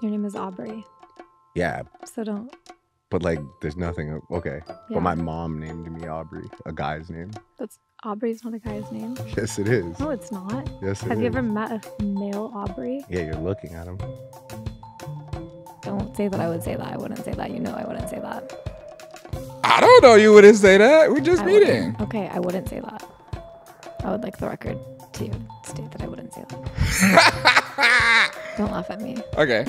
Your name is Aubrey. Yeah. So don't. But like, there's nothing. Okay. Yeah. But my mom named me Aubrey, a guy's name. Aubrey's not a guy's name. Yes, it is. No, it's not. Yes, it is. Have you ever met a male Aubrey? Yeah, you're looking at him. Don't say that I would say that. I wouldn't say that. You know I wouldn't say that. I don't know. You wouldn't say that. We're just meeting. Okay, I wouldn't say that. I would like the record to state that I wouldn't say that. Don't laugh at me. Okay.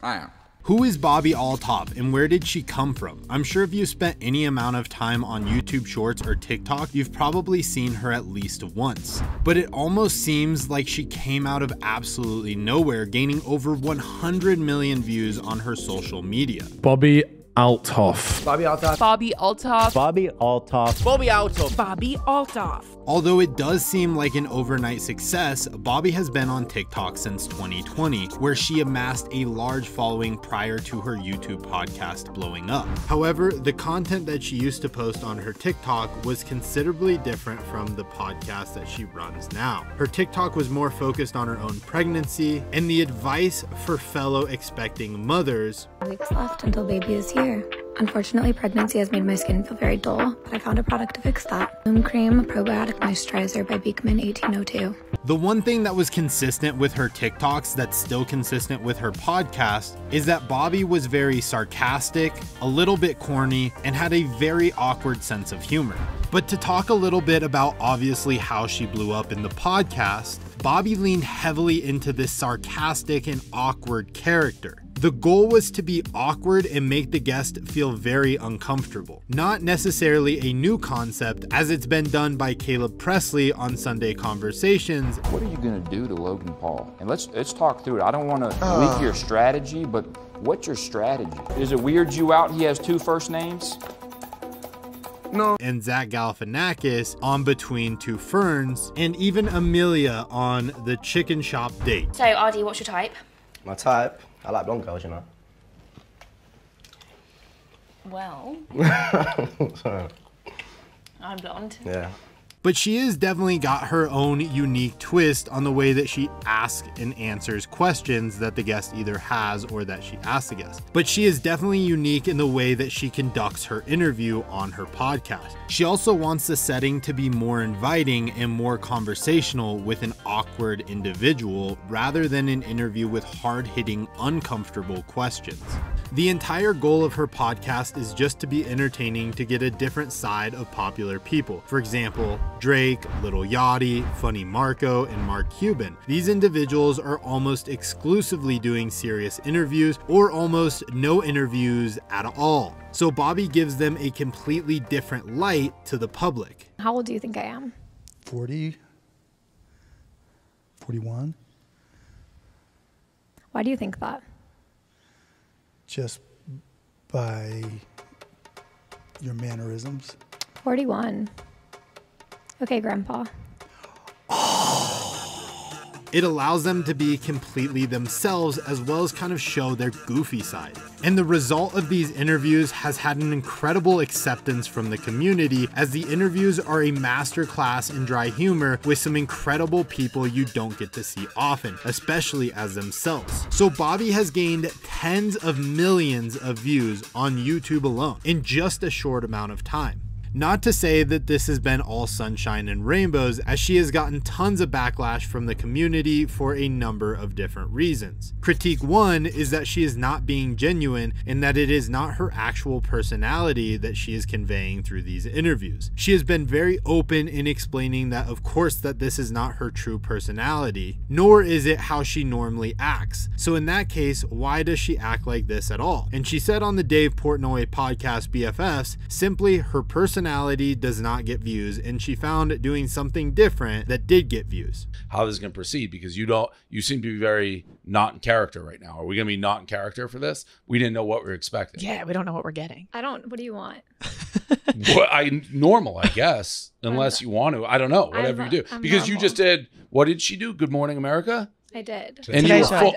I am. Who is Bobbi Althoff and where did she come from? I'm sure if you spent any amount of time on YouTube Shorts or TikTok, you've probably seen her at least once. But it almost seems like she came out of absolutely nowhere, gaining over 100 million views on her social media. Bobbi Althoff. Bobbi Althoff. Bobbi Althoff. Bobbi Althoff. Bobbi Althoff. Bobbi Althoff. Although it does seem like an overnight success, Bobbi has been on TikTok since 2020, where she amassed a large following prior to her YouTube podcast blowing up. However, the content that she used to post on her TikTok was considerably different from the podcast that she runs now. Her TikTok was more focused on her own pregnancy and the advice for fellow expecting mothers. Weeks left until baby is here. Unfortunately, pregnancy has made my skin feel very dull, but I found a product to fix that. Bloom Cream Probiotic Moisturizer by Beekman 1802. The one thing that was consistent with her TikToks that's still consistent with her podcast is that Bobbi was very sarcastic, a little bit corny, and had a very awkward sense of humor. But to talk a little bit about obviously how she blew up in the podcast, Bobbi leaned heavily into this sarcastic and awkward character. The goal was to be awkward and make the guest feel very uncomfortable. Not necessarily a new concept, as it's been done by Caleb Presley on Sunday Conversations. What are you gonna do to Logan Paul? And let's talk through it. I don't wanna leak your strategy, but what's your strategy? Does it weird you out he has 2 first names? No. And Zach Galifianakis on Between Two Ferns, and even Amelia on The Chicken Shop Date. So, RD, what's your type? My type? I like blonde girls, you know. Well, I'm blonde. Yeah. But she has definitely got her own unique twist on the way that she asks and answers questions that the guest either has or that she asks the guest. But she is definitely unique in the way that she conducts her interview on her podcast. She also wants the setting to be more inviting and more conversational with an awkward individual rather than an interview with hard-hitting, uncomfortable questions. The entire goal of her podcast is just to be entertaining, to get a different side of popular people. For example, Drake, Lil Yachty, Funny Marco, and Mark Cuban. These individuals are almost exclusively doing serious interviews or almost no interviews at all. So Bobbi gives them a completely different light to the public. How old do you think I am? 40, 41. Why do you think that? Just by your mannerisms. 41. Okay, Grandpa. It allows them to be completely themselves as well as kind of show their goofy side. And the result of these interviews has had an incredible acceptance from the community, as the interviews are a masterclass in dry humor with some incredible people you don't get to see often, especially as themselves. So Bobbi has gained tens of millions of views on YouTube alone in just a short amount of time. Not to say that this has been all sunshine and rainbows, as she has gotten tons of backlash from the community for a number of different reasons. Critique 1 is that she is not being genuine and that it is not her actual personality that she is conveying through these interviews. She has been very open in explaining that of course that this is not her true personality, nor is it how she normally acts. So in that case, why does she act like this at all? And she said on the Dave Portnoy podcast BFFs, simply her personality does not get views, and she found doing something different that did get views. How this is going to proceed, because you seem to be very not in character right now. Are we going to be not in character for this? We didn't know what we were expecting. Yeah, we don't know what we're getting. What do you want? Normal, I guess, unless you want to. I don't know, whatever you do. Because you just did, what did she do? Good Morning America? I did. And you were full,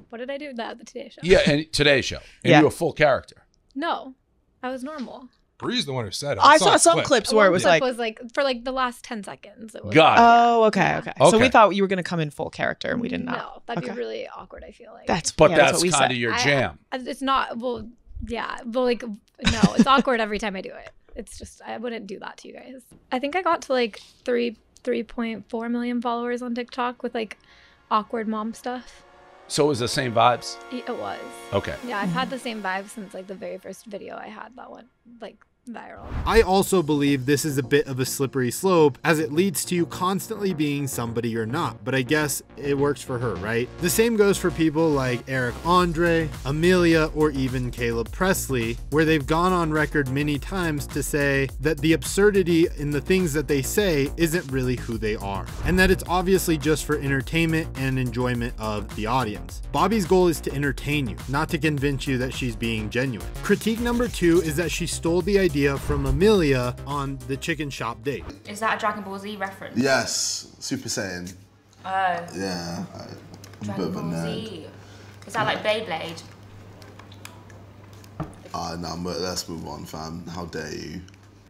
what did I do? The Today Show. Yeah, and Today Show. And you were full character. No, I was normal. Bree's the one who said it. I saw some clips where it was like, for like the last 10 seconds. It was God. Oh, okay. So we thought you were gonna come in full character, and we did not. No, that'd be really awkward. I feel like that's what we kind of your jam. It's not. Well, yeah, but like no, it's awkward every time I do it. It's just I wouldn't do that to you guys. I think I got to like 3.4 million followers on TikTok with like awkward mom stuff. So it was the same vibes? It was. Okay. Yeah, I've had the same vibes since like the very first video I had that went like viral. I also believe this is a bit of a slippery slope as it leads to you constantly being somebody you're not, but I guess it works for her, right? The same goes for people like Eric Andre, Amelia, or even Caleb Presley, where they've gone on record many times to say that the absurdity in the things that they say isn't really who they are, and that it's obviously just for entertainment and enjoyment of the audience. Bobby's goal is to entertain you, not to convince you that she's being genuine. Critique number 2 is that she stole the idea from Amelia on the chicken shop date. Is that a Dragon Ball Z reference? Yes, Super Saiyan. Oh. Yeah, I'm a bit of a nerd. Z. Is that like Beyblade? No, but let's move on, fam. How dare you?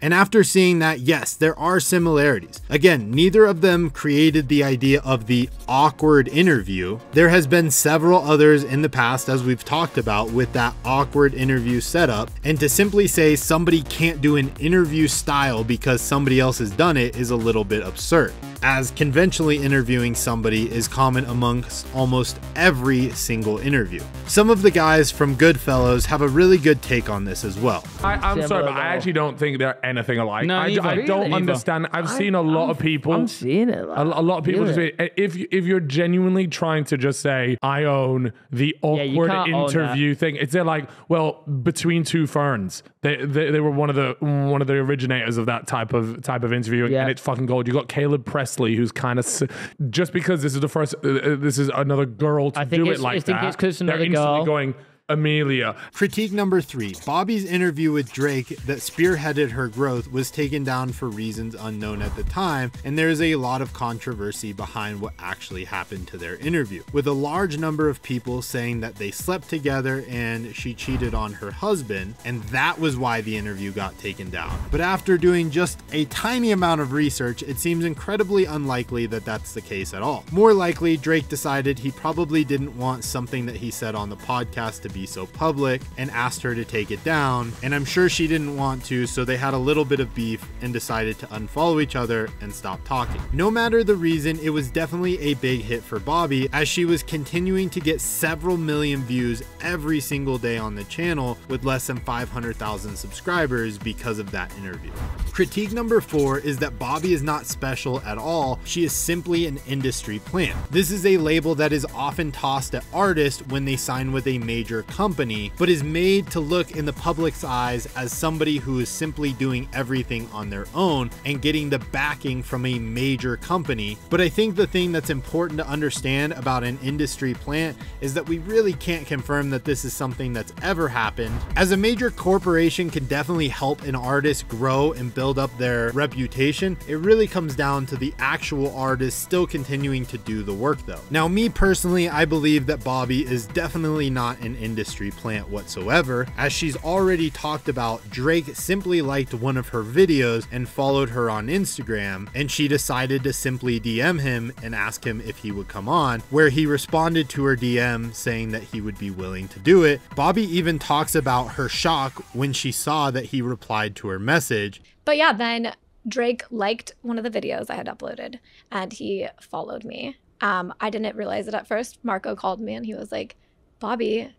And after seeing that, yes, there are similarities. Again, neither of them created the idea of the awkward interview. There has been several others in the past, as we've talked about, with that awkward interview setup. And to simply say somebody can't do an interview style because somebody else has done it is a little bit absurd, as conventionally interviewing somebody is common amongst almost every single interview. Some of the guys from Goodfellas have a really good take on this as well. I'm sorry, but I actually don't think they're anything alike. No, I don't understand. I've seen a lot of people. I'm seeing it. A lot of people just if you're genuinely trying to just say I own the awkward interview thing, it's like, well, Between Two Ferns, they were one of the originators of that type of interviewing, and it's fucking gold. You got Caleb Presley, who's kind of just because this is the first, this is another girl to do it like that. I think it's because another girl. Going, Amelia. Critique number 3. Bobby's interview with Drake that spearheaded her growth was taken down for reasons unknown at the time, and there is a lot of controversy behind what actually happened to their interview, with a large number of people saying that they slept together and she cheated on her husband, and that was why the interview got taken down. But after doing just a tiny amount of research, it seems incredibly unlikely that that's the case at all. More likely, Drake decided he probably didn't want something that he said on the podcast to be so public and asked her to take it down, and I'm sure she didn't want to, so they had a little bit of beef and decided to unfollow each other and stop talking. No matter the reason, it was definitely a big hit for Bobby, as she was continuing to get several million views every single day on the channel with less than 500,000 subscribers because of that interview. Critique number 4 is that Bobby is not special at all. She is simply an industry plant. This is a label that is often tossed at artists when they sign with a major company, but is made to look in the public's eyes as somebody who is simply doing everything on their own and getting the backing from a major company. But I think the thing that's important to understand about an industry plant is that we really can't confirm that this is something that's ever happened, as a major corporation can definitely help an artist grow and build up their reputation. It really comes down to the actual artist still continuing to do the work though. Now, me personally, I believe that Bobby is definitely not an industry plant whatsoever, as she's already talked about Drake simply liked one of her videos and followed her on Instagram, and she decided to simply DM him and ask him if he would come on, where he responded to her DM saying that he would be willing to do it. Bobby even talks about her shock when she saw that he replied to her message. But yeah, then Drake liked one of the videos I had uploaded and he followed me. I didn't realize it at first. Marco called me and he was like, Bobby,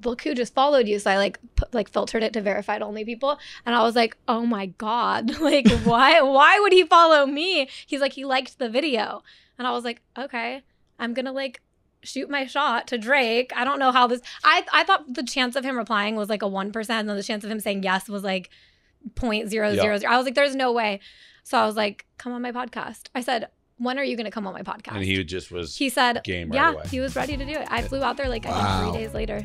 look who just followed you. So I like filtered it to verified only people, and I was like, oh my god, like why would he follow me? He's like, he liked the video, and I was like, okay, I'm gonna like shoot my shot to Drake. I don't know how this, I thought the chance of him replying was like a 1%, and the chance of him saying yes was like 0.000. I was like, there's no way. So I was like, come on my podcast. I said, when are you going to come on my podcast? And he said, game right yeah, away. He was ready to do it. I flew out there like I think 3 days later.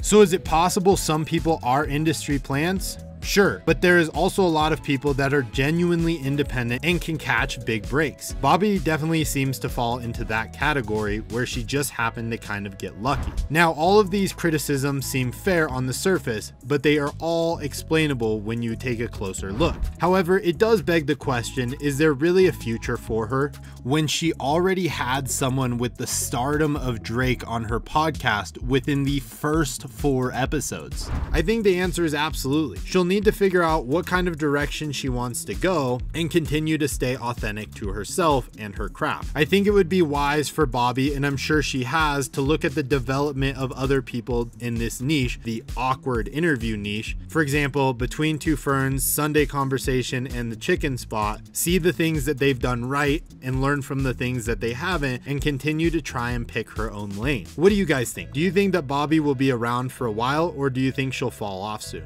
So is it possible some people are industry plants? Sure, but there is also a lot of people that are genuinely independent and can catch big breaks. Bobby definitely seems to fall into that category where she just happened to kind of get lucky. Now, all of these criticisms seem fair on the surface, but they are all explainable when you take a closer look. However, it does beg the question, is there really a future for her when she already had someone with the stardom of Drake on her podcast within the first 4 episodes? I think the answer is absolutely. She'll need to figure out what kind of direction she wants to go and continue to stay authentic to herself and her craft. I think it would be wise for Bobby, and I'm sure she has, to look at the development of other people in this niche, the awkward interview niche. For example, Between Two Ferns, Sunday Conversation, and The Chicken Spot. See the things that they've done right and learn from the things that they haven't, and continue to try and pick her own lane. What do you guys think? Do you think that Bobby will be around for a while, or do you think she'll fall off soon?